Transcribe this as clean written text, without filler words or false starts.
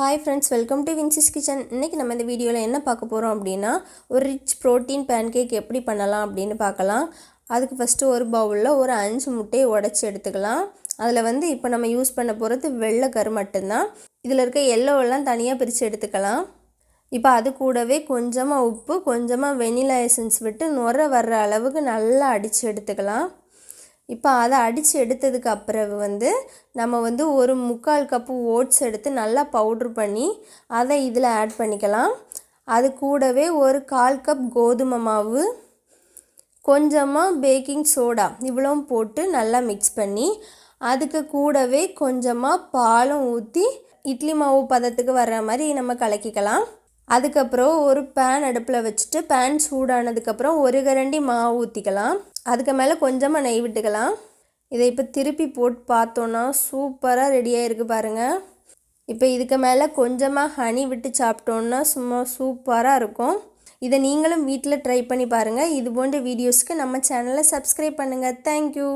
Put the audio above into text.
Hi friends, welcome to Vincy's Kitchen. இன்னைக்கு நம்ம இந்த வீடியோல என்ன பார்க்க போறோம் அப்படினா ஒரு rich protein pancake எப்படி பண்ணலாம் அப்படினு பார்க்கலாம். அதுக்கு ஃபர்ஸ்ட் ஒரு பவுல்ல ஒரு 5 முட்டையை உடைச்சு எடுத்துக்கலாம். அதுல இப்போ நம்ம யூஸ் பண்ண போறது வெள்ளை கரு மட்டும் தான். இதுல இருக்க yellow எல்லாம் தனியா பிரிச்சு எடுத்துக்கலாம். இப்போ அது கூடவே கொஞ்சமா உப்பு, கொஞ்சமா வெனிலா எசன்ஸ் விட்டு நுர வர்ற அளவுக்கு நல்லா அடிச்சு எடுத்துக்கலாம். இப்போ அதை அடிச்சு எடுத்ததுக்கு அப்புறம் நம்ம ஒரு 3/4 கப் ஓட்ஸ் எடுத்து நல்லா பவுடர் பண்ணி அதை இதில் ஆட் பண்ணிக்கலாம். அது கூடவே ஒரு 1/4 கப் கோதுமை மாவு, கொஞ்சமாக பேக்கிங் சோடா இவ்வளவும் போட்டு நல்லா மிக்ஸ் பண்ணி அதுக்கு கூடவே கொஞ்சமாக பாலும் ஊற்றி இட்லி மாவு பதத்துக்கு வர்ற மாதிரி நம்ம கலக்கிக்கலாம். அதுக்கப்புறம் ஒரு பேன் அடுப்பில் வச்சுட்டு பேன் சூடானதுக்கப்புறம் ஒரு கரண்டி மாவு ஊற்றிக்கலாம். அதுக்கு மேலே கொஞ்சமாக நெய் விட்டுக்கலாம். இதை இப்போ திருப்பி போட்டு பார்த்தோன்னா சூப்பராக ரெடியாக இருக்குது பாருங்கள். இப்போ இதுக்கு மேலே கொஞ்சமாக ஹனி விட்டு சாப்பிட்டோன்னா சும்மா சூப்பராக இருக்கும். இதை நீங்களும் வீட்டில் ட்ரை பண்ணி பாருங்கள். இது போன்ற வீடியோஸ்க்கு நம்ம சேனலை சப்ஸ்கிரைப் பண்ணுங்கள். தேங்க்யூ.